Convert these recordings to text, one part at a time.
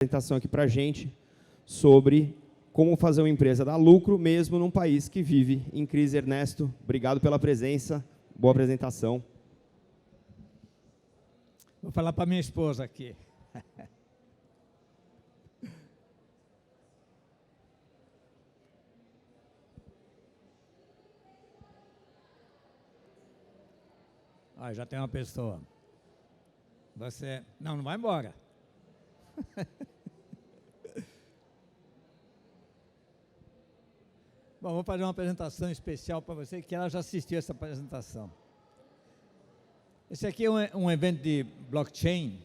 apresentação aqui para a gente sobre como fazer uma empresa dar lucro mesmo num país que vive em crise. Ernesto, obrigado pela presença, boa apresentação. Vou falar para minha esposa aqui. Ah, já tem uma pessoa. Você... Não vai embora. Bom, vou fazer uma apresentação especial para você, que ela já assistiu essa apresentação. Esse aqui é um evento de blockchain,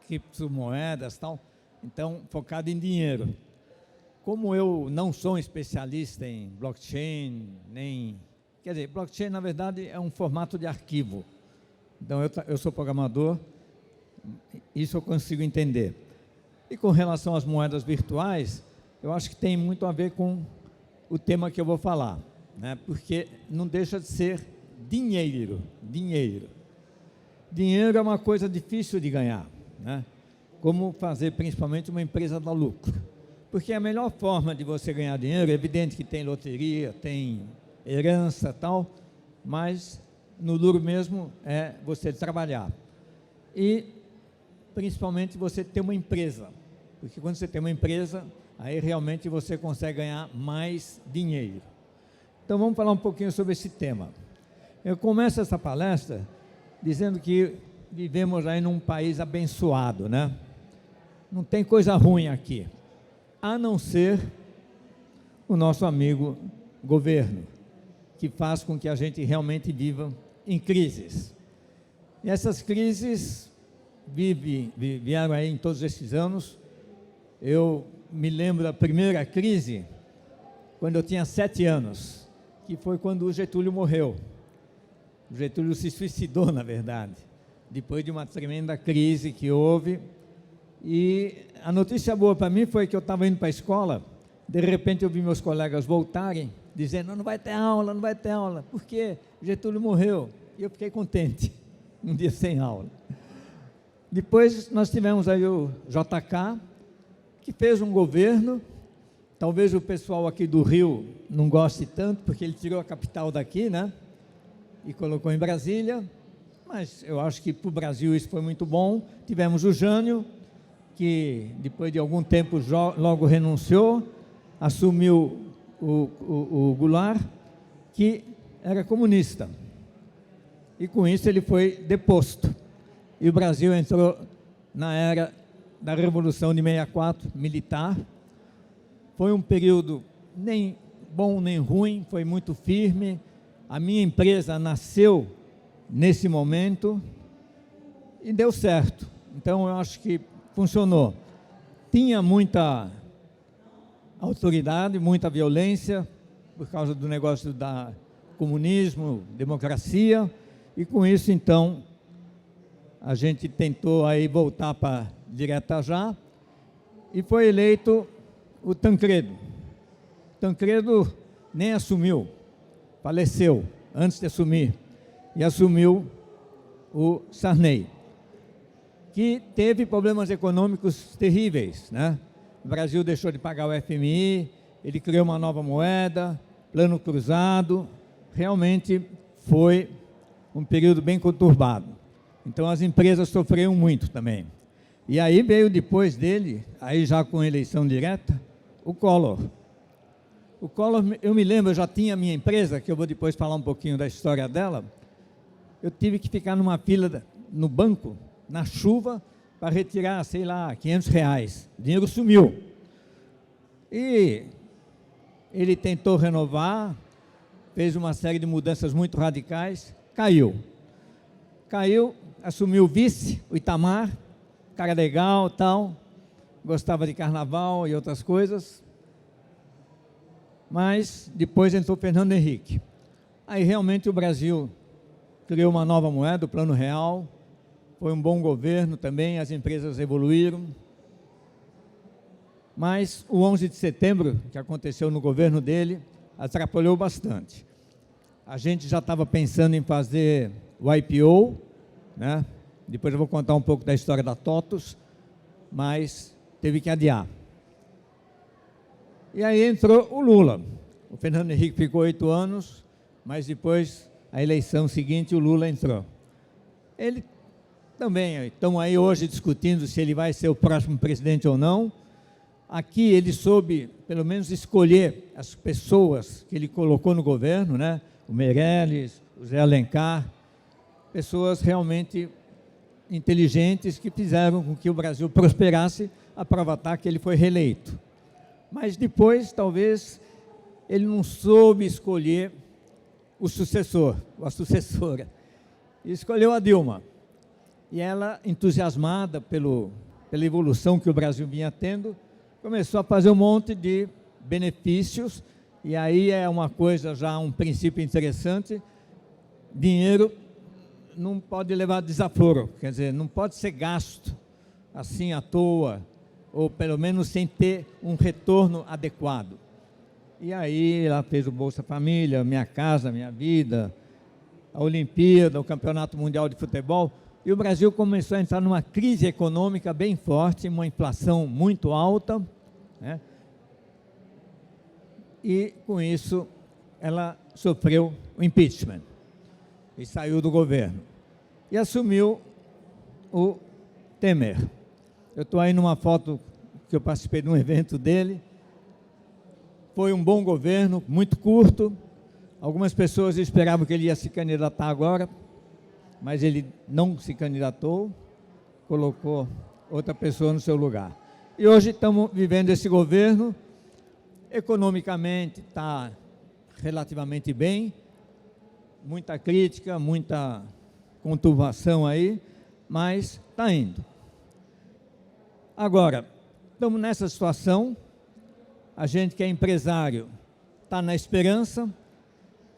criptomoedas e tal, então focado em dinheiro. Como eu não sou um especialista em blockchain, quer dizer, blockchain na verdade é um formato de arquivo. Então eu sou programador, isso eu consigo entender. E com relação às moedas virtuais, eu acho que tem muito a ver com o tema que eu vou falar, né? Porque não deixa de ser dinheiro. Dinheiro é uma coisa difícil de ganhar, né? Como fazer principalmente uma empresa dar lucro. Porque a melhor forma de você ganhar dinheiro, é evidente que tem loteria, tem herança e tal, mas no duro mesmo é você trabalhar. E principalmente você ter uma empresa, porque quando você tem uma empresa, aí realmente você consegue ganhar mais dinheiro. Então vamos falar um pouquinho sobre esse tema. Eu começo essa palestra dizendo que vivemos aí num país abençoado, né? Não tem coisa ruim aqui, a não ser o nosso amigo governo, que faz com que a gente realmente viva em crises. E essas crises vieram aí em todos esses anos. Eu me lembro da primeira crise, quando eu tinha 7 anos, que foi quando o Getúlio morreu. O Getúlio se suicidou, na verdade, depois de uma tremenda crise que houve. E a notícia boa para mim foi que eu estava indo para a escola, de repente eu vi meus colegas voltarem, dizendo, não vai ter aula, não vai ter aula, porque Getúlio morreu. E eu fiquei contente, um dia sem aula. Depois nós tivemos aí o JK, que fez um governo, talvez o pessoal aqui do Rio não goste tanto, porque ele tirou a capital daqui, né? E colocou em Brasília, mas eu acho que para o Brasil isso foi muito bom. Tivemos o Jânio, que depois de algum tempo logo renunciou, assumiu o Goulart, que era comunista. E com isso ele foi deposto. E o Brasil entrou na era da Revolução de 64, militar. Foi um período nem bom nem ruim, foi muito firme. A minha empresa nasceu nesse momento e deu certo. Então eu acho que funcionou. Tinha muita autoridade, muita violência, por causa do negócio da comunismo, democracia, e com isso então a gente tentou aí voltar para direta já, e foi eleito o Tancredo. Tancredo nem assumiu, faleceu antes de assumir, e assumiu o Sarney, que teve problemas econômicos terríveis, né? O Brasil deixou de pagar o FMI, ele criou uma nova moeda, plano cruzado, realmente foi um período bem conturbado. Então as empresas sofreram muito também. E aí veio depois dele, aí já com eleição direta, o Collor. O Collor, eu me lembro, eu já tinha a minha empresa, que eu vou depois falar um pouquinho da história dela. Eu tive que ficar numa fila no banco, na chuva, para retirar, sei lá, R$500. O dinheiro sumiu. E ele tentou renovar, fez uma série de mudanças muito radicais, caiu. Caiu, assumiu o vice, o Itamar, cara legal, tal, gostava de carnaval e outras coisas, mas depois entrou Fernando Henrique. Aí realmente o Brasil criou uma nova moeda, o Plano Real, foi um bom governo também, as empresas evoluíram, mas o 11 de setembro, que aconteceu no governo dele, atrapalhou bastante. A gente já estava pensando em fazer o IPO, né? Depois eu vou contar um pouco da história da TOTUS, mas teve que adiar. E aí entrou o Lula. O Fernando Henrique ficou 8 anos, mas depois, a eleição seguinte, o Lula entrou. Ele também, estão aí hoje discutindo se ele vai ser o próximo presidente ou não. Aqui ele soube, pelo menos, escolher as pessoas que ele colocou no governo, né? O Meirelles, o Zé Alencar, pessoas realmente inteligentes que fizeram com que o Brasil prosperasse. A prova está que ele foi reeleito. Mas depois, talvez, ele não soube escolher o sucessor, ou a sucessora. E escolheu a Dilma. E ela, entusiasmada pela evolução que o Brasil vinha tendo, começou a fazer um monte de benefícios, e aí é uma coisa já, um princípio interessante: dinheiro não pode levar desaforo, quer dizer, não pode ser gasto assim à toa, ou pelo menos sem ter um retorno adequado. E aí ela fez o Bolsa Família, Minha Casa Minha Vida, a Olimpíada, o Campeonato Mundial de Futebol, e o Brasil começou a entrar numa crise econômica bem forte, uma inflação muito alta, né? E com isso ela sofreu o impeachment e saiu do governo. E assumiu o Temer. Eu estou aí numa foto que eu participei de um evento dele. Foi um bom governo, muito curto. Algumas pessoas esperavam que ele ia se candidatar agora, mas ele não se candidatou, colocou outra pessoa no seu lugar. E hoje estamos vivendo esse governo, economicamente está relativamente bem, muita crítica, muita conturbação aí, mas está indo. Agora, estamos nessa situação, a gente que é empresário está na esperança.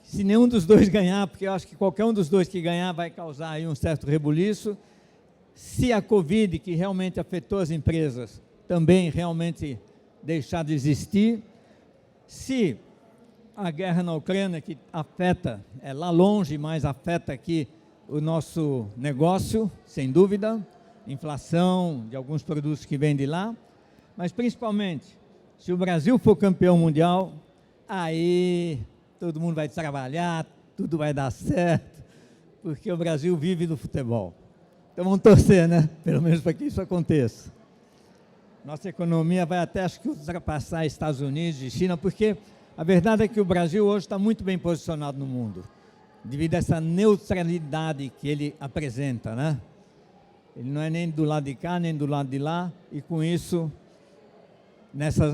Se nenhum dos dois ganhar, porque eu acho que qualquer um dos dois que ganhar vai causar aí um certo rebuliço, se a Covid, que realmente afetou as empresas, também realmente deixar de existir, se a guerra na Ucrânia, que afeta, é lá longe, mas afeta aqui o nosso negócio, sem dúvida, inflação de alguns produtos que vêm de lá, mas principalmente, se o Brasil for campeão mundial, aí todo mundo vai trabalhar, tudo vai dar certo, porque o Brasil vive do futebol. Então vamos torcer, né? Pelo menos para que isso aconteça. Nossa economia vai até, acho que, ultrapassar Estados Unidos e China, porque a verdade é que o Brasil hoje está muito bem posicionado no mundo, devido a essa neutralidade que ele apresenta, né? Ele não é nem do lado de cá, nem do lado de lá, e com isso,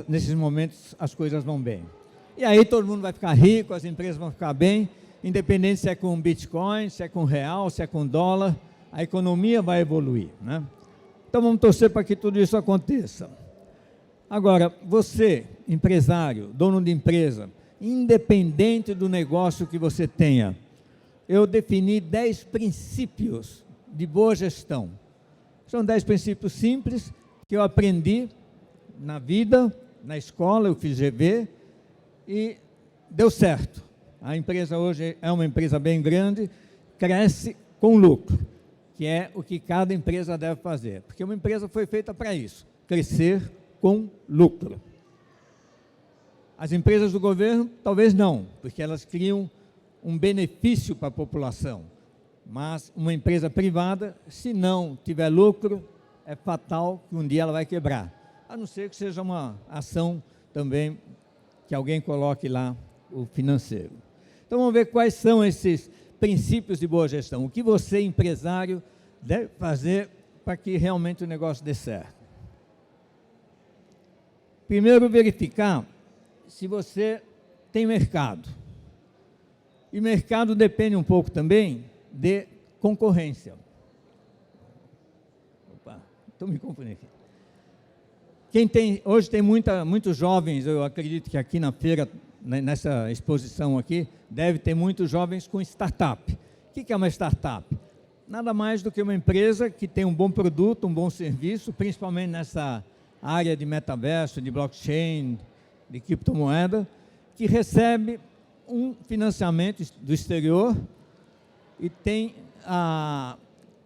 nesses momentos, as coisas vão bem. E aí todo mundo vai ficar rico, as empresas vão ficar bem, independente se é com Bitcoin, se é com real, se é com dólar, a economia vai evoluir, né? Então vamos torcer para que tudo isso aconteça. Agora, você, empresário, dono de empresa, independente do negócio que você tenha, eu defini 10 princípios de boa gestão. São 10 princípios simples que eu aprendi na vida, na escola, eu fiz GV e deu certo. A empresa hoje é uma empresa bem grande, cresce com lucro, que é o que cada empresa deve fazer, porque uma empresa foi feita para isso, crescer com lucro. As empresas do governo, talvez não, porque elas criam um benefício para a população, mas uma empresa privada, se não tiver lucro, é fatal que um dia ela vai quebrar, a não ser que seja uma ação também que alguém coloque lá o financeiro. Então vamos ver quais são esses princípios de boa gestão, o que você, empresário, deve fazer para que realmente o negócio dê certo. Primeiro, verificar se você tem mercado. E mercado depende um pouco também de concorrência. Opa, estou me confundindo aqui. Hoje tem muitos jovens, eu acredito que aqui na feira, nessa exposição aqui, deve ter muitos jovens com startup. O que é uma startup? Nada mais do que uma empresa que tem um bom produto, um bom serviço, principalmente nessa área de metaverso, de blockchain, de criptomoeda, que recebe um financiamento do exterior e tem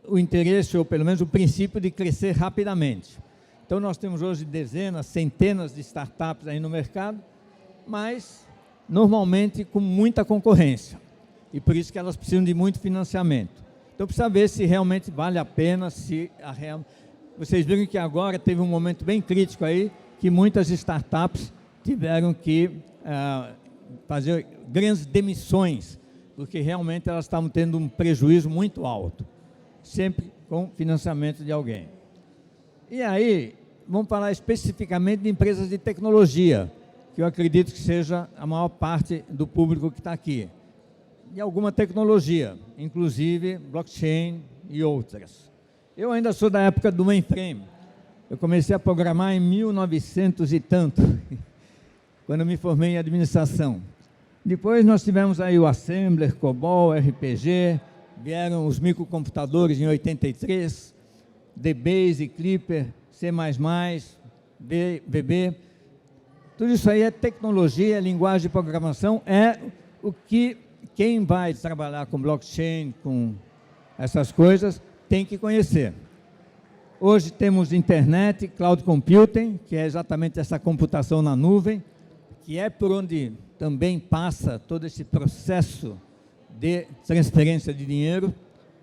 o interesse, ou pelo menos o princípio de crescer rapidamente. Então, nós temos hoje dezenas, centenas de startups aí no mercado, mas normalmente com muita concorrência. E por isso que elas precisam de muito financiamento. Então, precisa ver se realmente vale a pena, Vocês viram que agora teve um momento bem crítico aí, que muitas startups tiveram que fazer grandes demissões, porque realmente elas estavam tendo um prejuízo muito alto, sempre com financiamento de alguém. E aí, vamos falar especificamente de empresas de tecnologia, que eu acredito que seja a maior parte do público que está aqui. E alguma tecnologia, inclusive blockchain e outras. Eu ainda sou da época do mainframe. Eu comecei a programar em 1900 e tanto, quando eu me formei em administração. Depois nós tivemos aí o Assembler, COBOL, RPG, vieram os microcomputadores em 83, DBase, Clipper, C++, VB. Tudo isso aí é tecnologia, linguagem de programação, é o que quem vai trabalhar com blockchain, com essas coisas, tem que conhecer. Hoje temos internet, cloud computing, que é exatamente essa computação na nuvem, que é por onde também passa todo esse processo de transferência de dinheiro,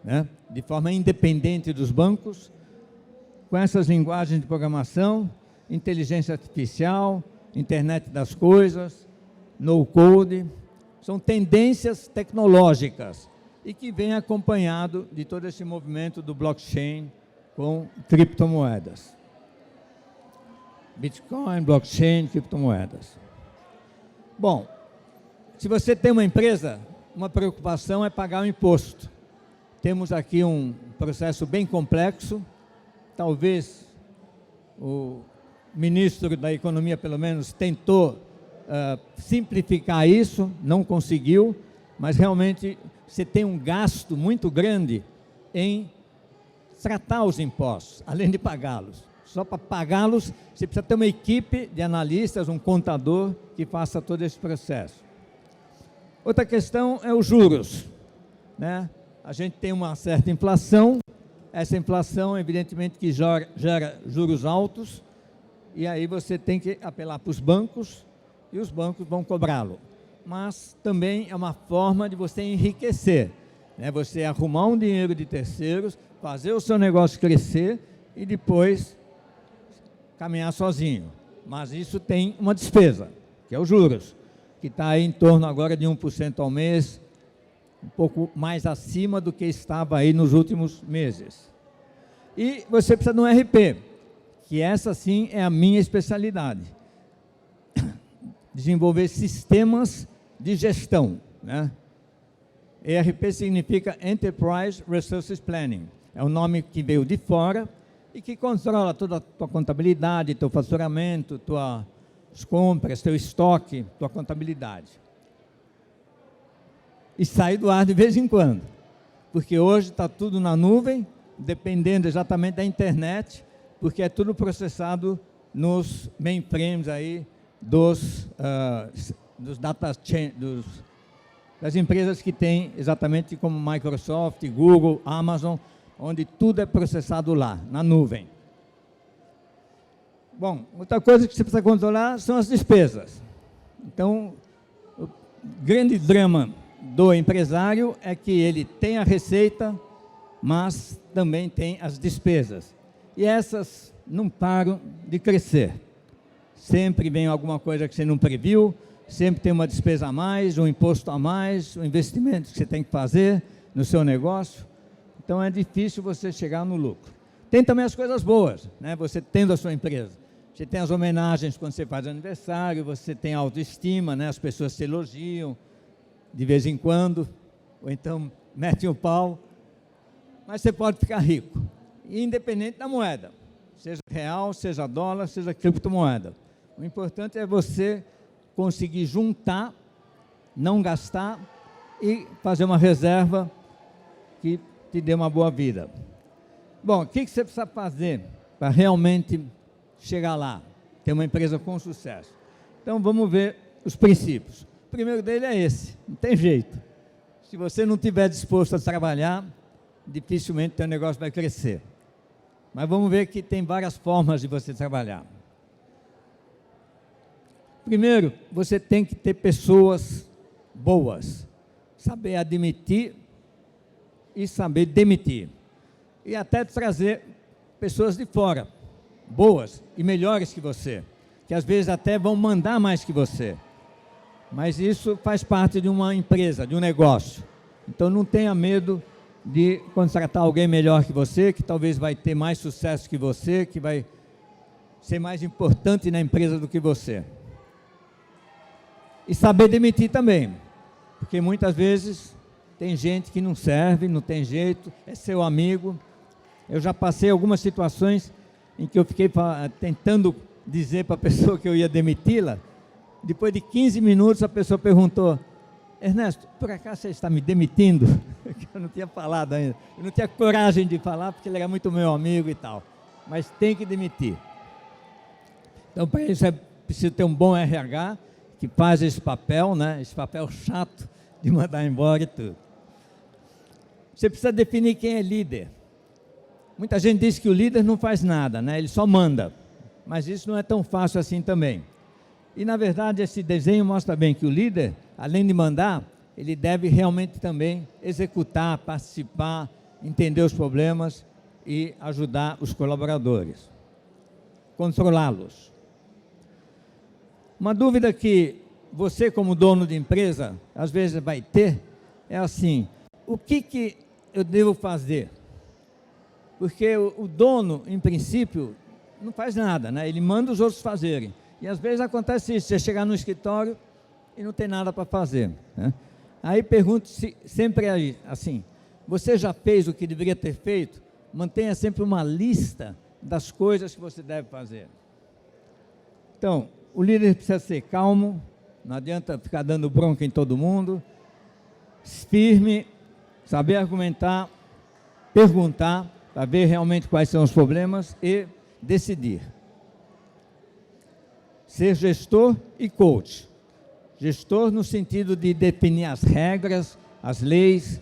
né, de forma independente dos bancos, com essas linguagens de programação, inteligência artificial, internet das coisas, no-code, são tendências tecnológicas e que vem acompanhado de todo esse movimento do blockchain com criptomoedas. Bitcoin, blockchain, criptomoedas. Bom, se você tem uma empresa, uma preocupação é pagar o imposto. Temos aqui um processo bem complexo, talvez o ministro da Economia, pelo menos, tentou simplificar isso, não conseguiu, mas realmente você tem um gasto muito grande em tratar os impostos, além de pagá-los. Só para pagá-los, você precisa ter uma equipe de analistas, um contador que faça todo esse processo. Outra questão é os juros, né? A gente tem uma certa inflação, essa inflação, evidentemente, que gera juros altos, e aí você tem que apelar para os bancos, e os bancos vão cobrá-lo. Mas também é uma forma de você enriquecer, né? Você arrumar um dinheiro de terceiros, fazer o seu negócio crescer e depois caminhar sozinho. Mas isso tem uma despesa, que é os juros, que está aí em torno agora de 1% ao mês, um pouco mais acima do que estava aí nos últimos meses. E você precisa de um RP, que essa sim é a minha especialidade. Desenvolver sistemas de gestão, né? ERP significa Enterprise Resources Planning. É um nome que veio de fora e que controla toda a tua contabilidade, teu faturamento, tuas compras, teu estoque, tua contabilidade. E sai do ar de vez em quando, porque hoje está tudo na nuvem, dependendo exatamente da internet, porque é tudo processado nos mainframes aí dos data chain, das empresas que tem exatamente como Microsoft, Google, Amazon, onde tudo é processado lá, na nuvem. Bom, outra coisa que você precisa controlar são as despesas. Então, o grande drama do empresário é que ele tem a receita, mas também tem as despesas. E essas não param de crescer. Sempre vem alguma coisa que você não previu, sempre tem uma despesa a mais, um imposto a mais, um investimento que você tem que fazer no seu negócio. Então é difícil você chegar no lucro. Tem também as coisas boas, né? Você tendo a sua empresa. Você tem as homenagens quando você faz aniversário, você tem a autoestima, né? As pessoas te elogiam de vez em quando, ou então metem o pau. Mas você pode ficar rico, independente da moeda, seja real, seja dólar, seja criptomoeda. O importante é você conseguir juntar, não gastar e fazer uma reserva que te dê uma boa vida. Bom, o que você precisa fazer para realmente chegar lá, ter uma empresa com sucesso? Então, vamos ver os princípios. O primeiro dele é esse, não tem jeito. Se você não estiver disposto a trabalhar, dificilmente teu negócio vai crescer. Mas vamos ver que tem várias formas de você trabalhar. Primeiro, você tem que ter pessoas boas, saber admitir e saber demitir. E até trazer pessoas de fora, boas e melhores que você, que às vezes até vão mandar mais que você. Mas isso faz parte de uma empresa, de um negócio. Então não tenha medo de contratar alguém melhor que você, que talvez vai ter mais sucesso que você, que vai ser mais importante na empresa do que você. E saber demitir também, porque muitas vezes tem gente que não serve, não tem jeito, é seu amigo. Eu já passei algumas situações em que eu fiquei tentando dizer para a pessoa que eu ia demiti-la. Depois de 15 minutos a pessoa perguntou: Ernesto, por acaso você está me demitindo? Eu não tinha falado ainda, eu não tinha coragem de falar porque ele era muito meu amigo e tal, mas tem que demitir. Então para isso é preciso ter um bom RH que faz esse papel, né? Esse papel chato de mandar embora e tudo. Você precisa definir quem é líder. Muita gente diz que o líder não faz nada, né? Ele só manda, mas isso não é tão fácil assim também. E na verdade esse desenho mostra bem que o líder, além de mandar, ele deve realmente também executar, participar, entender os problemas e ajudar os colaboradores, controlá-los. Uma dúvida que você, como dono de empresa, às vezes vai ter, é assim: o que eu devo fazer? Porque o dono, em princípio, não faz nada, né? Ele manda os outros fazerem. E às vezes acontece isso, você chegar no escritório e não tem nada para fazer, né? Aí pergunto sempre assim: você já fez o que deveria ter feito? Mantenha sempre uma lista das coisas que você deve fazer. Então, o líder precisa ser calmo, não adianta ficar dando bronca em todo mundo, firme, saber argumentar, perguntar, para ver realmente quais são os problemas e decidir. Ser gestor e coach. Gestor no sentido de definir as regras, as leis,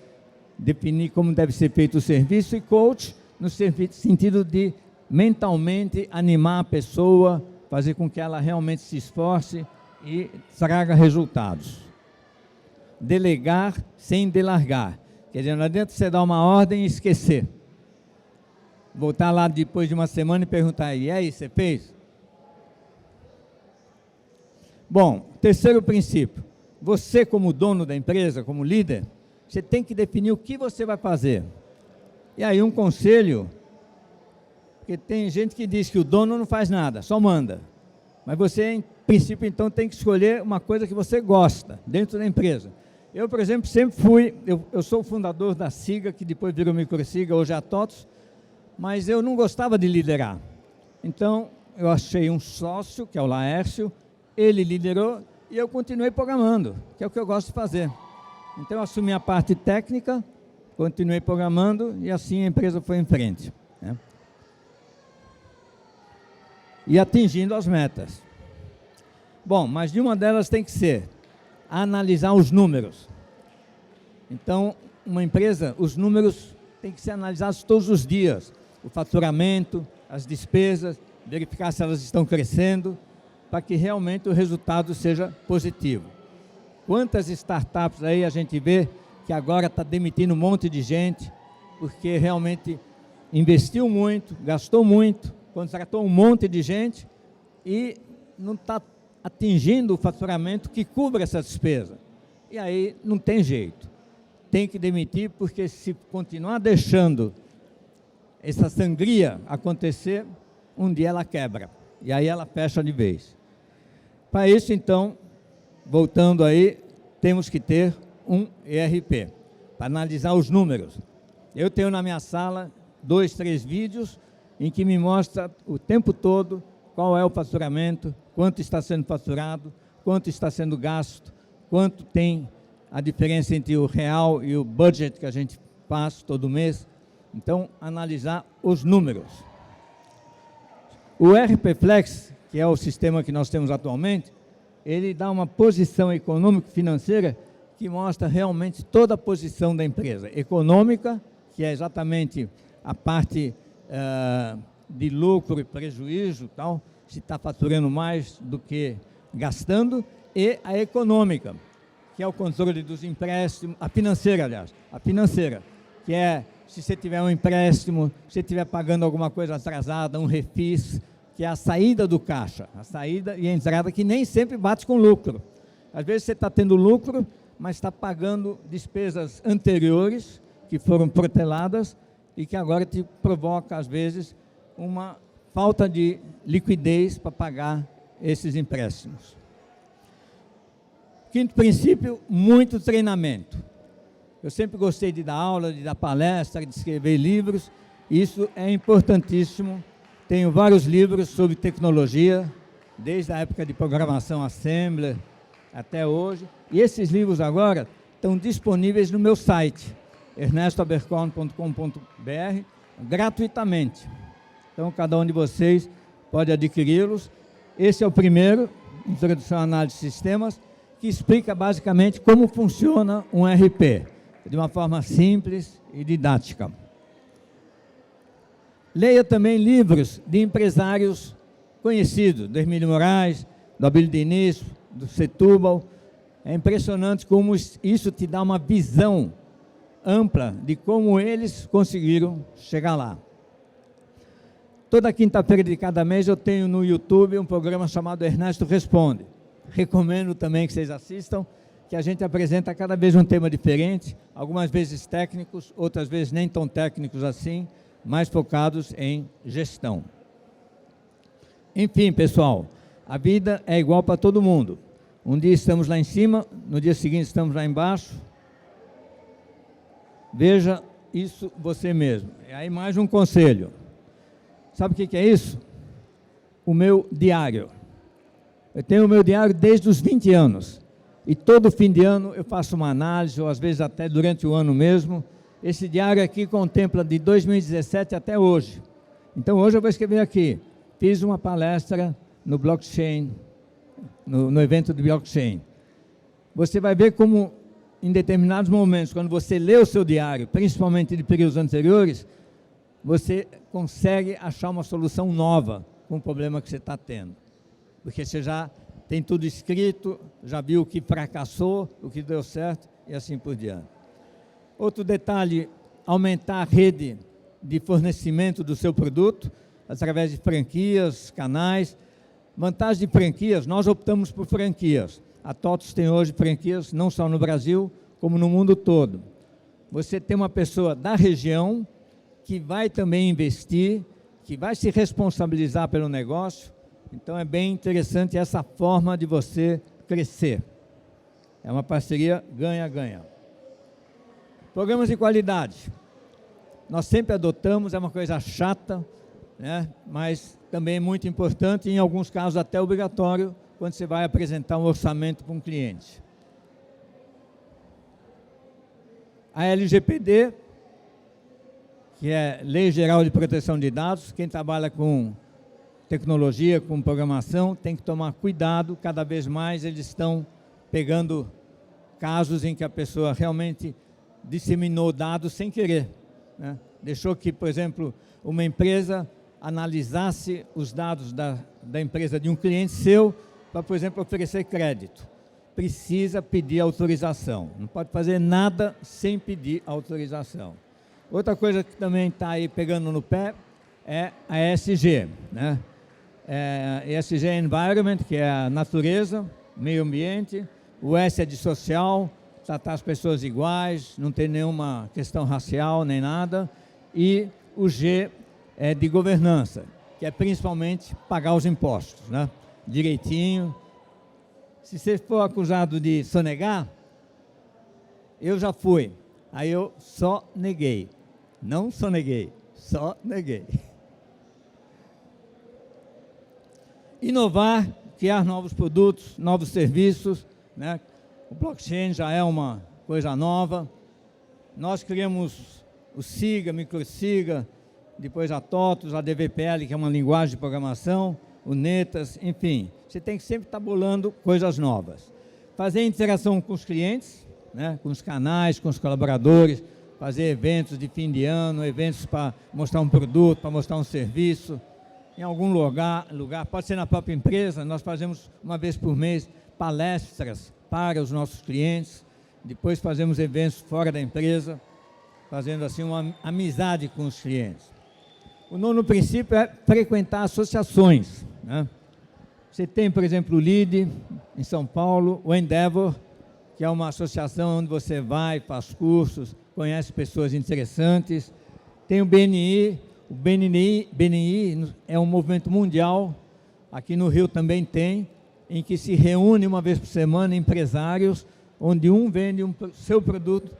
definir como deve ser feito o serviço, e coach no sentido de mentalmente animar a pessoa, fazer com que ela realmente se esforce e traga resultados. Delegar sem delargar. Quer dizer, não adianta você dar uma ordem e esquecer. Voltar lá depois de uma semana e perguntar: e aí, você fez? Bom, terceiro princípio. Você, como dono da empresa, como líder, você tem que definir o que você vai fazer. E aí um conselho, porque tem gente que diz que o dono não faz nada, só manda. Mas você, em princípio, então, tem que escolher uma coisa que você gosta, dentro da empresa. Eu, por exemplo, sempre fui, eu sou o fundador da SIGA, que depois virou Microsiga, hoje é a TOTOS, mas eu não gostava de liderar. Então, eu achei um sócio, que é o Laércio, ele liderou e eu continuei programando, que é o que eu gosto de fazer. Então, eu assumi a parte técnica, continuei programando e assim a empresa foi em frente, né? E atingindo as metas. Bom, mas de uma delas tem que ser analisar os números. Então, uma empresa, os números têm que ser analisados todos os dias. O faturamento, as despesas, verificar se elas estão crescendo, para que realmente o resultado seja positivo. Quantas startups aí a gente vê que agora está demitindo um monte de gente, porque realmente investiu muito, gastou muito, contratou um monte de gente e não está atingindo o faturamento que cubra essa despesa. E aí não tem jeito. Tem que demitir, porque se continuar deixando essa sangria acontecer, um dia ela quebra. E aí ela fecha de vez. Para isso, então, voltando aí, temos que ter um ERP, para analisar os números. Eu tenho na minha sala 2, 3 vídeos em que me mostra o tempo todo qual é o faturamento, quanto está sendo faturado, quanto está sendo gasto, quanto tem a diferença entre o real e o budget que a gente faz todo mês. Então, analisar os números. O ERP Flex, que é o sistema que nós temos atualmente, ele dá uma posição econômico-financeira que mostra realmente toda a posição da empresa. Econômica, que é exatamente a parte de lucro e prejuízo, tal, se está faturando mais do que gastando, e a econômica, que é o controle dos empréstimos, a financeira, aliás, a financeira, que é se você tiver um empréstimo, se você estiver pagando alguma coisa atrasada, um refis, que é a saída do caixa, a saída e a entrada, que nem sempre bate com lucro. Às vezes você está tendo lucro, mas está pagando despesas anteriores, que foram proteladas, e que agora te provoca, às vezes, uma falta de liquidez para pagar esses empréstimos. Quinto princípio, muito treinamento. Eu sempre gostei de dar aula, de dar palestra, de escrever livros. Isso é importantíssimo. Tenho vários livros sobre tecnologia, desde a época de programação Assembler até hoje. E esses livros agora estão disponíveis no meu site, ernestoabercorn.com.br, gratuitamente. Então, cada um de vocês pode adquiri-los. Esse é o primeiro, Introdução à Análise de Sistemas, que explica basicamente como funciona um RP, de uma forma simples e didática. Leia também livros de empresários conhecidos, do Hermínio Moraes, do Abílio Diniz, do Setúbal. É impressionante como isso te dá uma visão ampla de como eles conseguiram chegar lá. Toda quinta-feira de cada mês eu tenho no YouTube um programa chamado Ernesto Responde. Recomendo também que vocês assistam, que a gente apresenta cada vez um tema diferente, algumas vezes técnicos, outras vezes nem tão técnicos assim, mais focados em gestão. Enfim, pessoal, a vida é igual para todo mundo. Um dia estamos lá em cima, no dia seguinte estamos lá embaixo. Veja isso você mesmo. E aí mais um conselho. Sabe o que é isso? O meu diário. Eu tenho o meu diário desde os 20 anos. E todo fim de ano eu faço uma análise, ou às vezes até durante o ano mesmo. Esse diário aqui contempla de 2017 até hoje. Então hoje eu vou escrever aqui. Fiz uma palestra no blockchain, no evento de blockchain. Você vai ver como em determinados momentos, quando você lê o seu diário, principalmente de períodos anteriores, você consegue achar uma solução nova com o problema que você está tendo. Porque você já tem tudo escrito, já viu o que fracassou, o que deu certo e assim por diante. Outro detalhe, aumentar a rede de fornecimento do seu produto, através de franquias, canais. Vantagem de franquias, nós optamos por franquias. A TOTVS tem hoje franquias, não só no Brasil, como no mundo todo. Você tem uma pessoa da região que vai também investir, que vai se responsabilizar pelo negócio. Então é bem interessante essa forma de você crescer. É uma parceria ganha-ganha. Programas de qualidade. Nós sempre adotamos, é uma coisa chata, né? Mas também é muito importante, em alguns casos até obrigatório, quando você vai apresentar um orçamento para um cliente. A LGPD, que é Lei Geral de Proteção de Dados, quem trabalha com tecnologia, com programação, tem que tomar cuidado, cada vez mais eles estão pegando casos em que a pessoa realmente disseminou dados sem querer, né? Deixou que, por exemplo, uma empresa analisasse os dados da empresa de um cliente seu para, por exemplo, oferecer crédito. Precisa pedir autorização, não pode fazer nada sem pedir autorização. Outra coisa que também está aí pegando no pé é a ESG, né? ESG é Environment, que é a natureza, meio ambiente. O S é de social, tratar as pessoas iguais, não tem nenhuma questão racial nem nada. E o G é de governança, que é principalmente pagar os impostos, né? Direitinho. Se você for acusado de sonegar, eu já fui. Aí eu só neguei. Não soneguei, só neguei. Inovar, criar novos produtos, novos serviços, né? O blockchain já é uma coisa nova. Nós criamos o SIGA, MicroSIGA, depois a TOTVS, a DVPL, que é uma linguagem de programação, o Netas, enfim. Você tem que sempre estar bolando coisas novas. Fazer interação com os clientes, né? Com os canais, com os colaboradores, fazer eventos de fim de ano, eventos para mostrar um produto, para mostrar um serviço, em algum lugar, pode ser na própria empresa. Nós fazemos uma vez por mês palestras para os nossos clientes, depois fazemos eventos fora da empresa, fazendo assim uma amizade com os clientes. O nono princípio é frequentar associações, né? Você tem, por exemplo, o LEAD, em São Paulo, o Endeavor, que é uma associação onde você vai, faz cursos, conhece pessoas interessantes. Tem o BNI. O BNI é um movimento mundial, aqui no Rio também tem, em que se reúne uma vez por semana empresários, onde um vende seu produto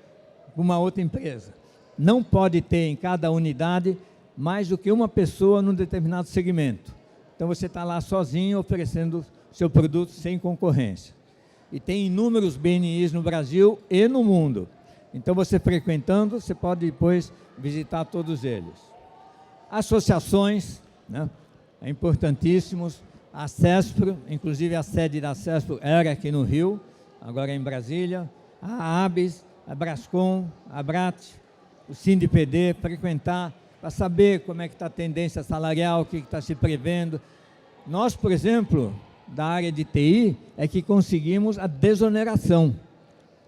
para uma outra empresa. Não pode ter em cada unidade mais do que uma pessoa num determinado segmento. Então você está lá sozinho oferecendo seu produto sem concorrência. E tem inúmeros BNIs no Brasil e no mundo. Então você frequentando, você pode depois visitar todos eles. Associações, né? É importantíssimo. A CESPRO, inclusive a sede da CESPRO era aqui no Rio, agora é em Brasília. A ABES, a Brascom, a BRAT, o SINDPD, frequentar para saber como é que está a tendência salarial, o que está se prevendo. Nós, por exemplo, da área de TI, é que conseguimos a desoneração.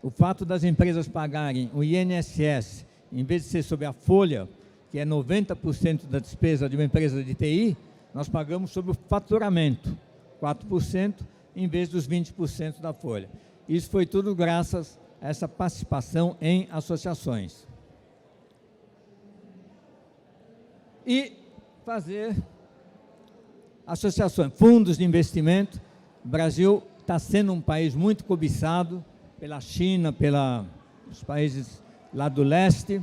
O fato das empresas pagarem o INSS, em vez de ser sobre a folha, que é 90% da despesa de uma empresa de TI, nós pagamos sobre o faturamento, 4%, em vez dos 20% da folha. Isso foi tudo graças a essa participação em associações. E fazer associações, fundos de investimento. O Brasil está sendo um país muito cobiçado pela China, pelos países lá do leste,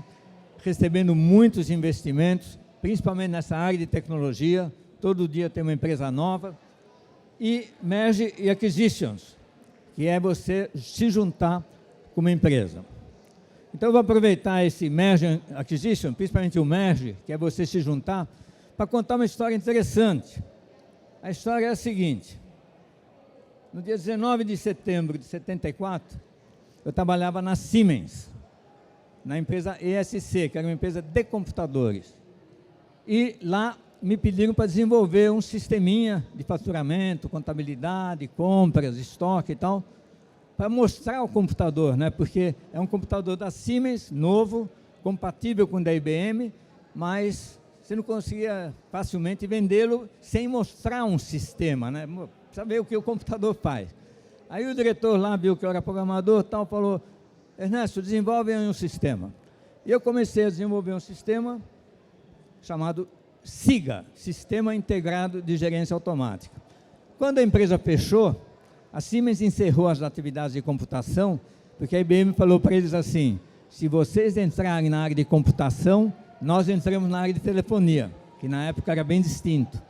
recebendo muitos investimentos, principalmente nessa área de tecnologia. Todo dia tem uma empresa nova. E Merge e Acquisitions, que é você se juntar com uma empresa. Então, eu vou aproveitar esse Merge and Acquisition, principalmente o Merge, que é você se juntar, para contar uma história interessante. A história é a seguinte: no dia 19 de setembro de 74, eu trabalhava na Siemens, na empresa ESC, que era uma empresa de computadores. E lá me pediram para desenvolver um sisteminha de faturamento, contabilidade, compras, estoque e tal, para mostrar o computador, né? Porque é um computador da Siemens, novo, compatível com o da IBM, mas você não conseguia facilmente vendê-lo sem mostrar um sistema, né? Saber o que o computador faz. Aí o diretor lá viu que eu era programador, tal, falou: Ernesto, desenvolve aí um sistema. E eu comecei a desenvolver um sistema chamado SIGA, Sistema Integrado de Gerência Automática. Quando a empresa fechou, a Siemens encerrou as atividades de computação, porque a IBM falou para eles assim: se vocês entrarem na área de computação, nós entramos na área de telefonia, que na época era bem distinto.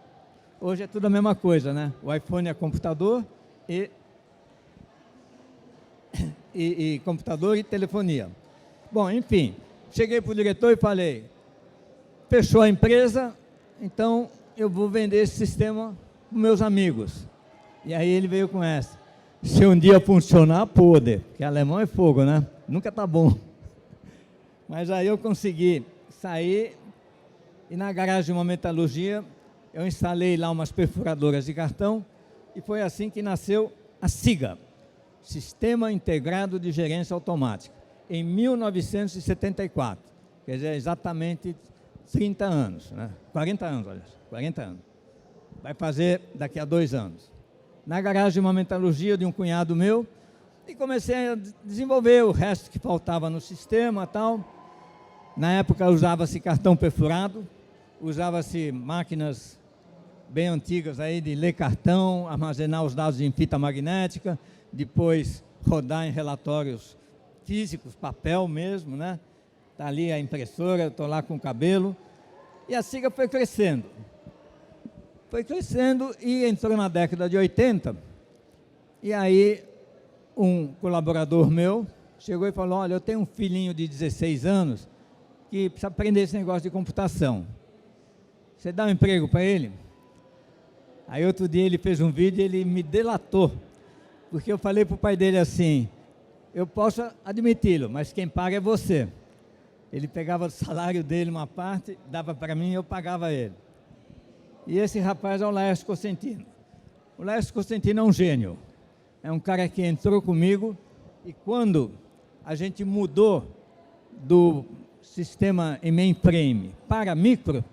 Hoje é tudo a mesma coisa, né? O iPhone é computador e computador e telefonia. Bom, enfim, cheguei para o diretor e falei: fechou a empresa, então eu vou vender esse sistema para meus amigos. E aí ele veio com essa: se um dia funcionar, pode, porque alemão é fogo, né? Nunca tá bom. Mas aí eu consegui sair e na garagem de uma metalurgia eu instalei lá umas perfuradoras de cartão e foi assim que nasceu a SIGA, Sistema Integrado de Gerência Automática, em 1974, quer dizer, exatamente 30 anos, né? 40 anos, olha, 40 anos. Vai fazer daqui a 2 anos. Na garagem de uma metalurgia de um cunhado meu, e comecei a desenvolver o resto que faltava no sistema e tal. Na época usava-se cartão perfurado, usava-se máquinas bem antigas aí de ler cartão, armazenar os dados em fita magnética, depois rodar em relatórios físicos, papel mesmo, né? Está ali a impressora, estou lá com o cabelo. E a SIGA foi crescendo. Foi crescendo e entrou na década de 80. E aí um colaborador meu chegou e falou: olha, eu tenho um filhinho de 16 anos que precisa aprender esse negócio de computação. Você dá um emprego para ele? Aí outro dia ele fez um vídeo e ele me delatou, porque eu falei para o pai dele assim: eu posso admiti-lo, mas quem paga é você. Ele pegava o salário dele, uma parte, dava para mim e eu pagava ele. E esse rapaz é o Laércio Cosentino. O Laércio Cosentino é um gênio. É um cara que entrou comigo e quando a gente mudou do sistema em mainframe para micro,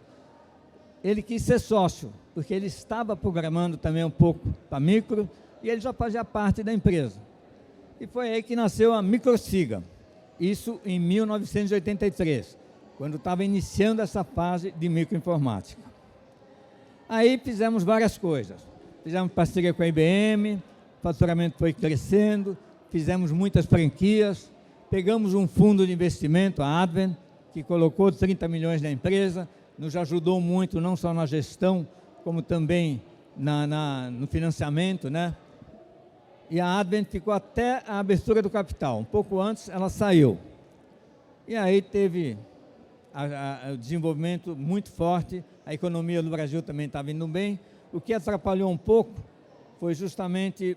ele quis ser sócio, porque ele estava programando também um pouco para micro e ele já fazia parte da empresa. E foi aí que nasceu a Microsiga, isso em 1983, quando estava iniciando essa fase de microinformática. Aí fizemos várias coisas. Fizemos parceria com a IBM, o faturamento foi crescendo, fizemos muitas franquias, pegamos um fundo de investimento, a Advent, que colocou 30 milhões na empresa, nos ajudou muito, não só na gestão, como também no financiamento, né? E a Advent ficou até a abertura do capital. Um pouco antes, ela saiu. E aí teve o desenvolvimento muito forte, a economia do Brasil também estava indo bem. O que atrapalhou um pouco foi justamente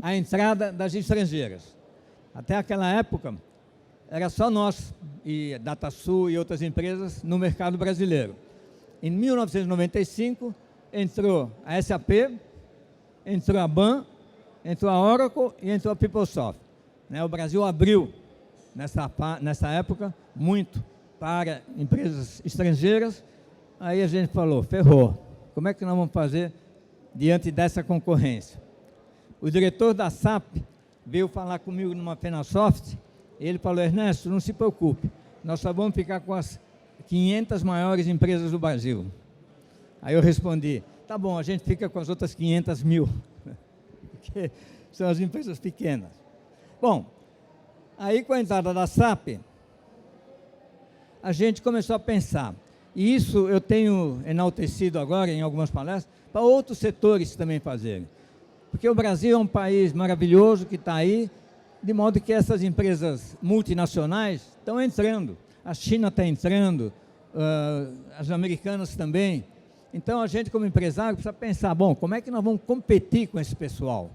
a entrada das estrangeiras. Até aquela época, era só nós, e DataSul e outras empresas, no mercado brasileiro. Em 1995, entrou a SAP, entrou a BAN, entrou a Oracle e entrou a PeopleSoft. O Brasil abriu, nessa época, muito para empresas estrangeiras. Aí a gente falou, ferrou, como é que nós vamos fazer diante dessa concorrência? O diretor da SAP veio falar comigo numa Fenasoft, e ele falou, Ernesto, não se preocupe, nós só vamos ficar com as 500 maiores empresas do Brasil. Aí eu respondi, tá bom, a gente fica com as outras 500 mil, porque são as empresas pequenas. Bom, aí com a entrada da SAP, a gente começou a pensar, e isso eu tenho enaltecido agora em algumas palestras, para outros setores também fazerem. Porque o Brasil é um país maravilhoso que está aí, de modo que essas empresas multinacionais estão entrando. A China está entrando, as americanas também. Então, a gente, como empresário, precisa pensar, bom, como é que nós vamos competir com esse pessoal?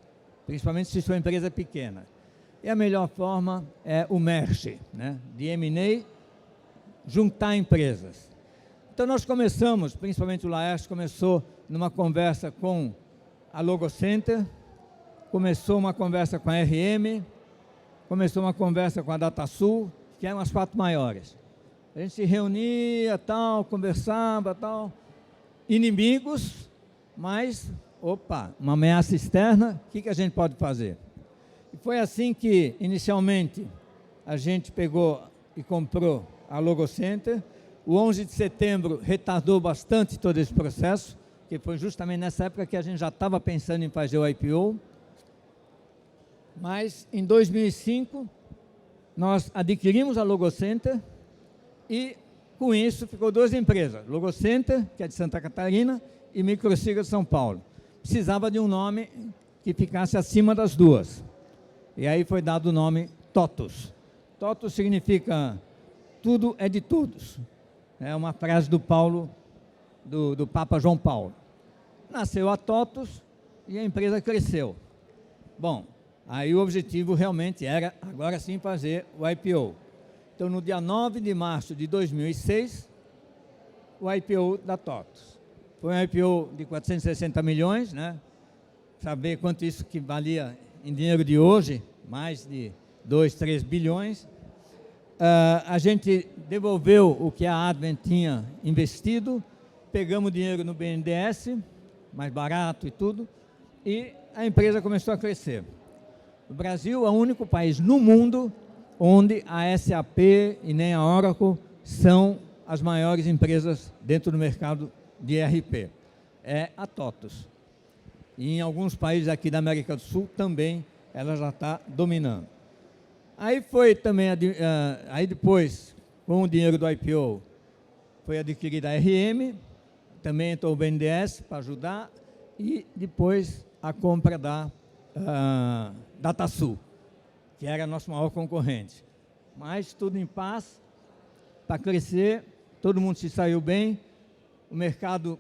Principalmente se sua empresa é pequena. E a melhor forma é o merge, né? De M&A, juntar empresas. Então, nós começamos, principalmente o Laércio começou numa conversa com a Logocenter, começou uma conversa com a RM, começou uma conversa com a DataSul, que eram as 4 maiores. A gente se reunia, tal, conversava, tal, inimigos, mas, opa, uma ameaça externa, o que a gente pode fazer? E foi assim que, inicialmente, a gente pegou e comprou a Logocenter. O 11 de setembro retardou bastante todo esse processo, que foi justamente nessa época que a gente já estava pensando em fazer o IPO. Mas, em 2005, nós adquirimos a Logocenter e, com isso, ficou 2 empresas. Logocenter, que é de Santa Catarina, e Microsiga de São Paulo. Precisava de um nome que ficasse acima das 2. E aí foi dado o nome TOTUS. TOTUS significa tudo é de todos. É uma frase do Paulo, do Papa João Paulo. Nasceu a TOTUS e a empresa cresceu. Bom, aí o objetivo realmente era, agora sim, fazer o IPO. Então, no dia 9 de março de 2006, o IPO da TOTUS. Foi um IPO de 460 milhões, né? Saber quanto isso que valia em dinheiro de hoje, mais de 2, 3 bilhões. A gente devolveu o que a Advent tinha investido, pegamos dinheiro no BNDES, mais barato e tudo, e a empresa começou a crescer. O Brasil é o único país no mundo onde a SAP e nem a Oracle são as maiores empresas dentro do mercado de ERP. É a TOTUS. E em alguns países aqui da América do Sul também ela já está dominando. Aí foi também, aí depois, com o dinheiro do IPO, foi adquirida a RM, também entrou o BNDES para ajudar, e depois a compra da DataSul, que era nosso maior concorrente. Mas tudo em paz, para crescer, todo mundo se saiu bem. O mercado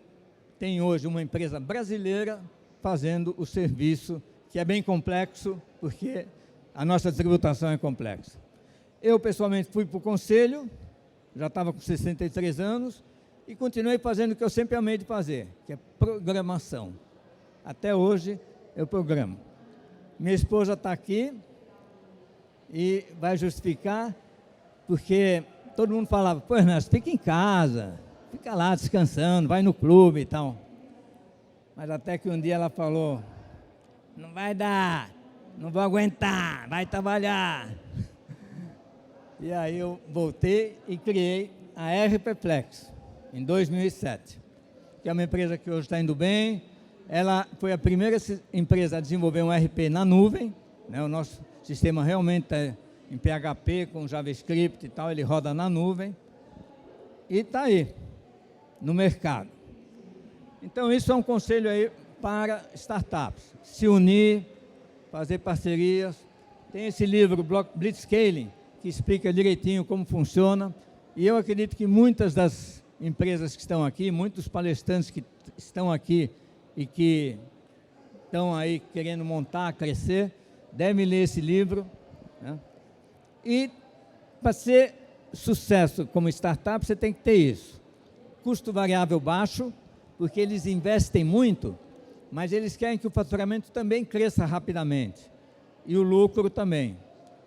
tem hoje uma empresa brasileira fazendo o serviço, que é bem complexo, porque a nossa tributação é complexa. Eu, pessoalmente, fui para o conselho, já estava com 63 anos, e continuei fazendo o que eu sempre amei de fazer, que é programação. Até hoje, eu programo. Minha esposa está aqui e vai justificar, porque todo mundo falava, pô, Ernesto, fica em casa, fica lá descansando, vai no clube e tal. Mas até que um dia ela falou, não vai dar, não vou aguentar, vai trabalhar. E aí eu voltei e criei a RPFlex, em 2007, que é uma empresa que hoje está indo bem. Ela foi a primeira empresa a desenvolver um RP na nuvem, né? O nosso sistema realmente é em PHP, com JavaScript e tal, ele roda na nuvem, e está aí, no mercado. Então, isso é um conselho aí para startups, se unir, fazer parcerias. Tem esse livro, Blitzscaling, que explica direitinho como funciona, e eu acredito que muitas das empresas que estão aqui, muitos palestrantes que estão aqui e que estão aí querendo montar, crescer, devem ler esse livro, né? E para ser sucesso como startup, você tem que ter isso. Custo variável baixo, porque eles investem muito, mas eles querem que o faturamento também cresça rapidamente, e o lucro também.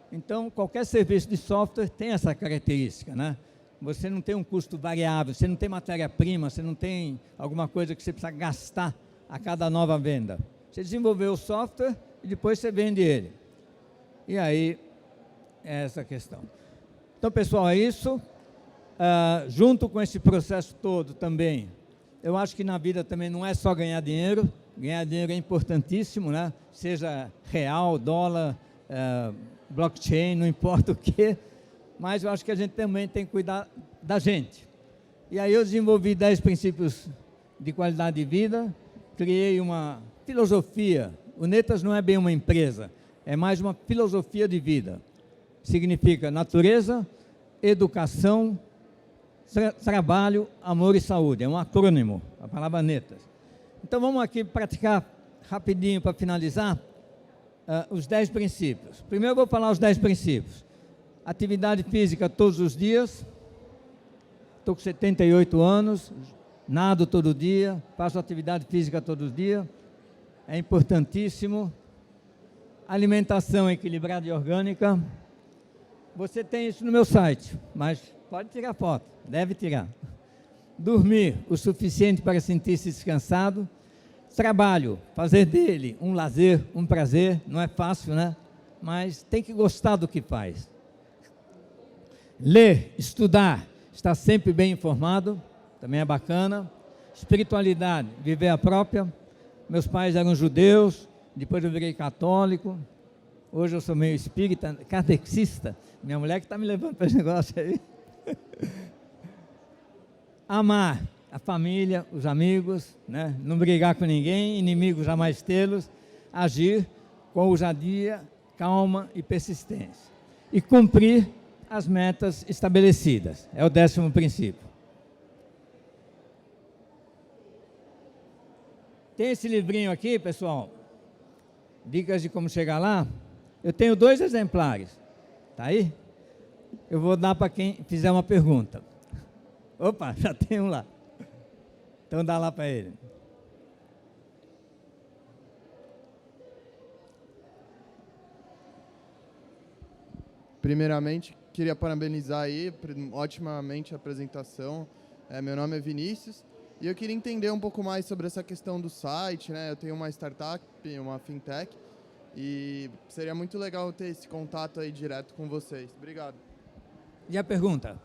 Então, qualquer serviço de software tem essa característica, né? Você não tem um custo variável, você não tem matéria-prima, você não tem alguma coisa que você precisa gastar a cada nova venda. Você desenvolveu o software e depois você vende ele. E aí, é essa a questão. Então, pessoal, é isso. Junto com esse processo todo também, eu acho que na vida também não é só ganhar dinheiro. Ganhar dinheiro é importantíssimo, né? Seja real, dólar, blockchain, não importa o quê. Mas eu acho que a gente também tem que cuidar da gente. E aí eu desenvolvi 10 princípios de qualidade de vida, criei uma filosofia. O Netas não é bem uma empresa, é mais uma filosofia de vida. Significa natureza, educação, trabalho, amor e saúde. É um acrônimo, a palavra Netas. Então vamos aqui praticar rapidinho para finalizar os 10 princípios. Primeiro eu vou falar os 10 princípios. Atividade física todos os dias. Estou com 78 anos, nado todo dia, faço atividade física todos os dias. É importantíssimo. Alimentação equilibrada e orgânica. Você tem isso no meu site, mas pode tirar foto, deve tirar. Dormir o suficiente para sentir-se descansado. Trabalho, fazer dele um lazer, um prazer, não é fácil, né? Mas tem que gostar do que faz. Ler, estudar, estar sempre bem informado, também é bacana. Espiritualidade, viver a própria. Meus pais eram judeus, depois eu virei católico. Hoje eu sou meio espírita, kardecista. Minha mulher que está me levando para esse negócio aí. Amar a família, os amigos, né? Não brigar com ninguém, inimigos jamais tê-los. Agir com ousadia, calma e persistência. E cumprir as metas estabelecidas. É o 10º princípio. Tem esse livrinho aqui, pessoal, Dicas de Como Chegar Lá. Eu tenho 2 exemplares. Tá aí? Eu vou dar para quem fizer uma pergunta. Opa, já tem um lá. Então dá lá para ele. Primeiramente, queria parabenizar aí, otimamente a apresentação. Meu nome é Vinícius e eu queria entender um pouco mais sobre essa questão do site, né? Eu tenho uma startup, uma fintech, e seria muito legal ter esse contato aí direto com vocês. Obrigado. E a pergunta?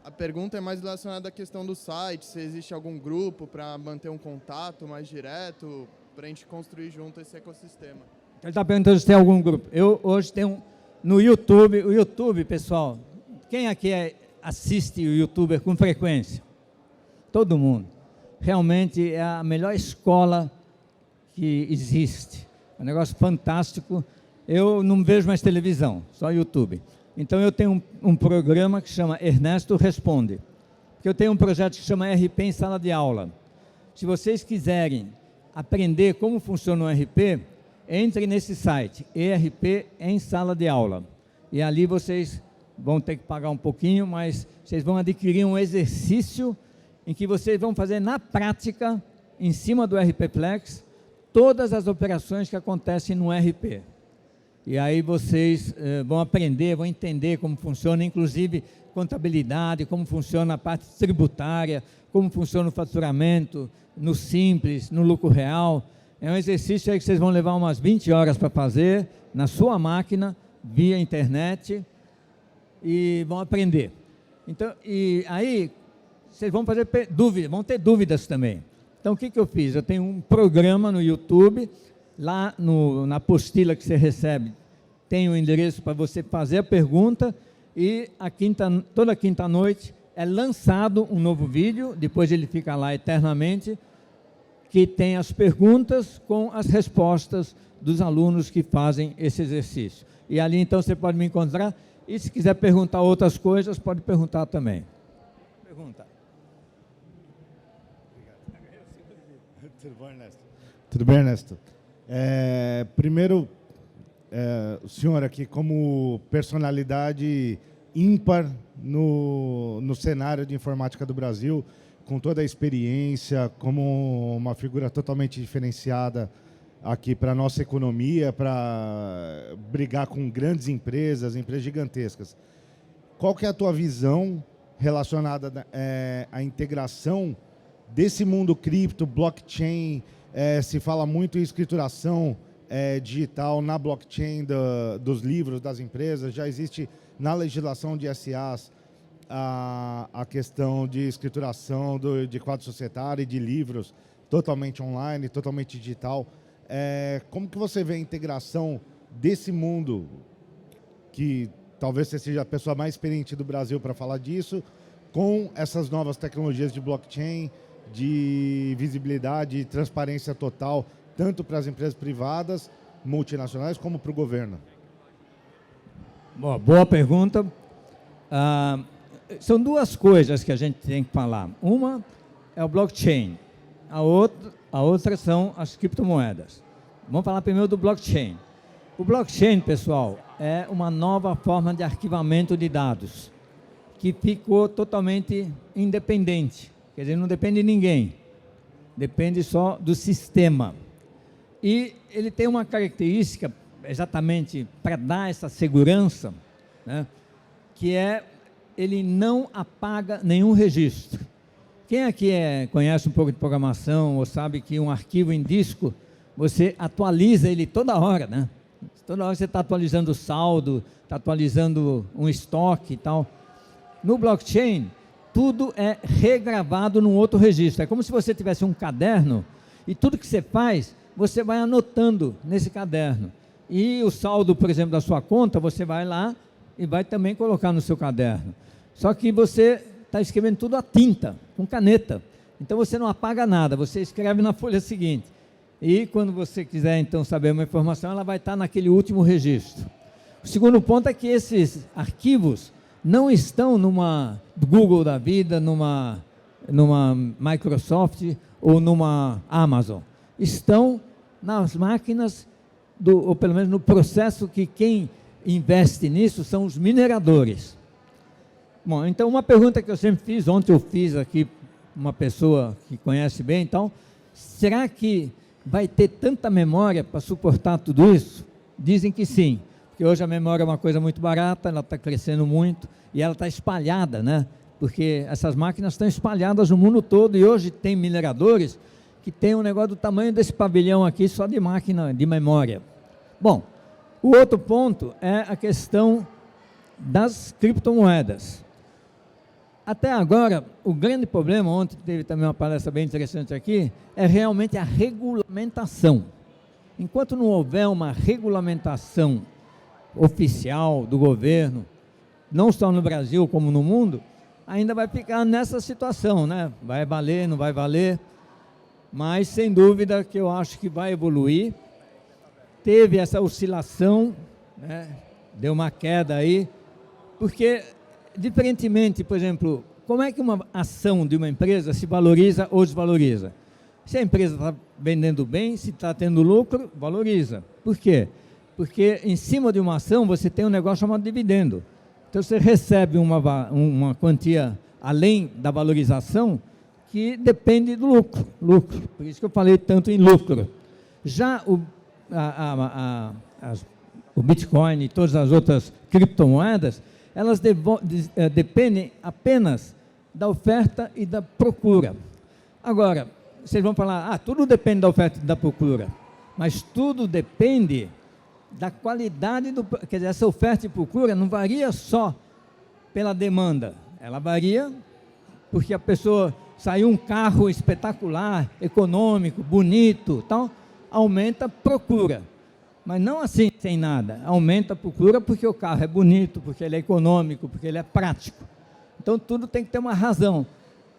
A pergunta é mais relacionada à questão do site, se existe algum grupo para manter um contato mais direto, para a gente construir junto esse ecossistema. Ele está perguntando se tem algum grupo. Eu hoje tenho no YouTube, o YouTube, pessoal, quem aqui assiste o YouTuber com frequência? Todo mundo. Realmente é a melhor escola que existe. É um negócio fantástico. Eu não vejo mais televisão, só YouTube. Então eu tenho um programa que chama Ernesto Responde. Porque eu tenho um projeto que chama RP em Sala de Aula. Se vocês quiserem aprender como funciona o ERP, entre nesse site, ERP em sala de aula. E ali vocês vão ter que pagar um pouquinho, mas vocês vão adquirir um exercício em que vocês vão fazer na prática, em cima do ERP Plex, todas as operações que acontecem no ERP. E aí vocês vão aprender, vão entender como funciona, inclusive contabilidade, como funciona a parte tributária, como funciona o faturamento, no Simples, no lucro real. É um exercício aí que vocês vão levar umas 20 horas para fazer, na sua máquina, via internet, e vão aprender. Então, e aí, vocês vão fazer dúvidas, vão ter dúvidas também. Então, o que eu fiz? Eu tenho um programa no YouTube, lá na apostila que você recebe, tem o endereço para você fazer a pergunta, e toda quinta-noite é lançado um novo vídeo, depois ele fica lá eternamente, que tem as perguntas com as respostas dos alunos que fazem esse exercício. E ali, então, você pode me encontrar, e se quiser perguntar outras coisas, pode perguntar também. Pergunta. Tudo bom, Ernesto? Tudo bem, Ernesto? Primeiro, o senhor aqui como personalidade ímpar no cenário de informática do Brasil, com toda a experiência, como uma figura totalmente diferenciada aqui para a nossa economia, para brigar com grandes empresas gigantescas. Qual que é a tua visão relacionada à integração desse mundo cripto, blockchain? Se fala muito em escrituração digital na blockchain dos livros das empresas, já existe na legislação de SAs a questão de escrituração de quadro societário e de livros totalmente online, totalmente digital. Como que você vê a integração desse mundo, que talvez você seja a pessoa mais experiente do Brasil para falar disso, com essas novas tecnologias de blockchain, de visibilidade e transparência total, tanto para as empresas privadas, multinacionais, como para o governo? Boa pergunta. São duas coisas que a gente tem que falar. Uma é o blockchain, a outra são as criptomoedas. Vamos falar primeiro do blockchain. O blockchain, pessoal, é uma nova forma de arquivamento de dados, que ficou totalmente independente. Quer dizer, não depende de ninguém, depende só do sistema. E ele tem uma característica, exatamente para dar essa segurança, né, que ele não apaga nenhum registro. Quem aqui conhece um pouco de programação ou sabe que um arquivo em disco, você atualiza ele toda hora, né? Toda hora você está atualizando o saldo, está atualizando um estoque e tal. No blockchain, tudo é regravado num outro registro. É como se você tivesse um caderno e tudo que você faz, você vai anotando nesse caderno. E o saldo, por exemplo, da sua conta, você vai lá e vai também colocar no seu caderno. Só que você está escrevendo tudo a tinta, com caneta. Então você não apaga nada, você escreve na folha seguinte. E quando você quiser então saber uma informação, ela vai estar naquele último registro. O segundo ponto é que esses arquivos não estão numa Google da vida, numa Microsoft ou numa Amazon. Estão nas máquinas, ou pelo menos no processo que quem investe nisso são os mineradores. Bom, então uma pergunta que eu sempre fiz, ontem eu fiz aqui uma pessoa que conhece bem, então, será que vai ter tanta memória para suportar tudo isso? Dizem que sim, porque hoje a memória é uma coisa muito barata, ela está crescendo muito e ela está espalhada, né? Porque essas máquinas estão espalhadas no mundo todo e hoje tem mineradores que tem um negócio do tamanho desse pavilhão aqui só de máquina de memória. Bom, o outro ponto é a questão das criptomoedas. Até agora, o grande problema, ontem teve também uma palestra bem interessante aqui, é realmente a regulamentação. Enquanto não houver uma regulamentação oficial do governo, não só no Brasil como no mundo, ainda vai ficar nessa situação, né? Vai valer, não vai valer, mas sem dúvida que eu acho que vai evoluir. Teve essa oscilação, né? Deu uma queda aí, porque diferentemente, por exemplo, como é que uma ação de uma empresa se valoriza ou desvaloriza? Se a empresa está vendendo bem, se está tendo lucro, valoriza. Por quê? Porque em cima de uma ação você tem um negócio chamado dividendo. Então você recebe uma quantia além da valorização que depende do lucro. Por isso que eu falei tanto em lucro. Já o Bitcoin e todas as outras criptomoedas, elas dependem apenas da oferta e da procura. Agora, vocês vão falar, tudo depende da oferta e da procura, mas tudo depende da qualidade quer dizer, essa oferta e procura não varia só pela demanda, ela varia porque a pessoa saiu um carro espetacular, econômico, bonito, tal, aumenta a procura. Mas não assim, sem nada. Aumenta a procura porque o carro é bonito, porque ele é econômico, porque ele é prático. Então, tudo tem que ter uma razão.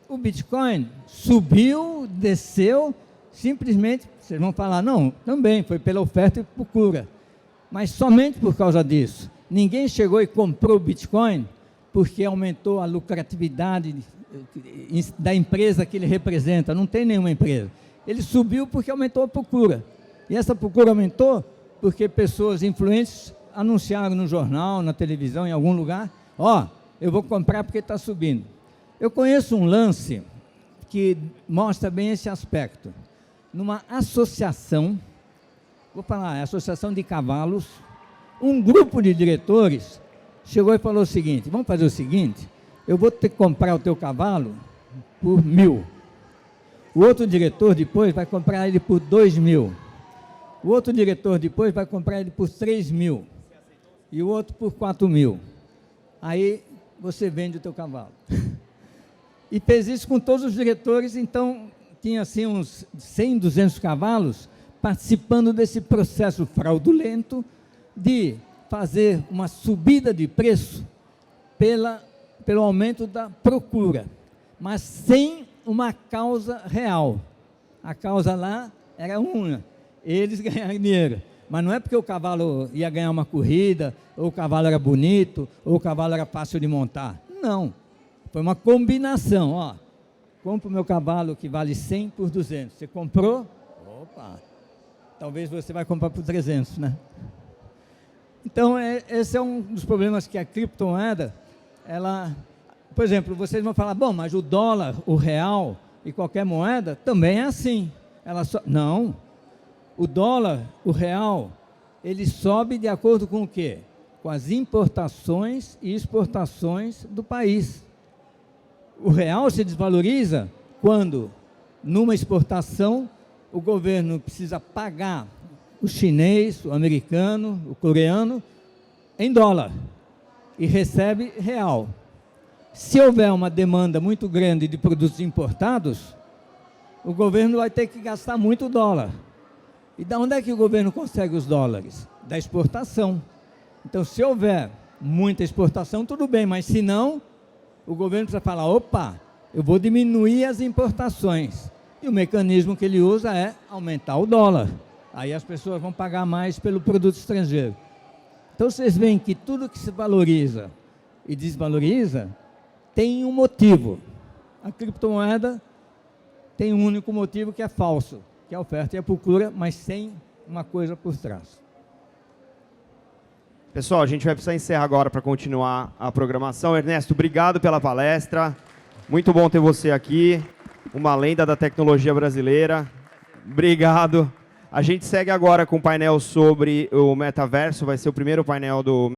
O Bitcoin subiu, desceu, simplesmente, vocês vão falar, não, também foi pela oferta e procura. Mas somente por causa disso. Ninguém chegou e comprou o Bitcoin porque aumentou a lucratividade da empresa que ele representa. Não tem nenhuma empresa. Ele subiu porque aumentou a procura. E essa procura aumentou porque pessoas influentes anunciaram no jornal, na televisão, em algum lugar, eu vou comprar porque está subindo. Eu conheço um lance que mostra bem esse aspecto. Numa associação, vou falar, associação de cavalos, um grupo de diretores chegou e falou o seguinte, vamos fazer o seguinte, eu vou ter que comprar o teu cavalo por 1.000. O outro diretor depois vai comprar ele por 2.000. O outro diretor depois vai comprar ele por 3.000. E o outro por 4.000. Aí você vende o teu cavalo. E fez isso com todos os diretores, então tinha assim uns 100, 200 cavalos participando desse processo fraudulento de fazer uma subida de preço pelo aumento da procura, mas sem uma causa real. A causa lá era uma, eles ganharam dinheiro, mas não é porque o cavalo ia ganhar uma corrida, ou o cavalo era bonito, ou o cavalo era fácil de montar. Não, foi uma combinação. Compra o meu cavalo que vale 100 por 200. Você comprou? Opa, talvez você vai comprar por 300, né? Então, esse é um dos problemas que a criptomoeda, por exemplo, vocês vão falar, bom, mas o dólar, o real e qualquer moeda também é assim. Não, o dólar, o real, ele sobe de acordo com o quê? Com as importações e exportações do país. O real se desvaloriza quando, numa exportação, o governo precisa pagar o chinês, o americano, o coreano, em dólar, e recebe real. Se houver uma demanda muito grande de produtos importados, o governo vai ter que gastar muito dólar. E de onde é que o governo consegue os dólares? Da exportação. Então, se houver muita exportação, tudo bem, mas se não, o governo precisa falar, opa, eu vou diminuir as importações. E o mecanismo que ele usa é aumentar o dólar. Aí as pessoas vão pagar mais pelo produto estrangeiro. Então, vocês veem que tudo que se valoriza e desvaloriza tem um motivo. A criptomoeda tem um único motivo que é falso, que é a oferta e a procura, mas sem uma coisa por trás. Pessoal, a gente vai precisar encerrar agora para continuar a programação. Ernesto, obrigado pela palestra. Muito bom ter você aqui. Uma lenda da tecnologia brasileira. Obrigado. A gente segue agora com o painel sobre o metaverso. Vai ser o primeiro painel do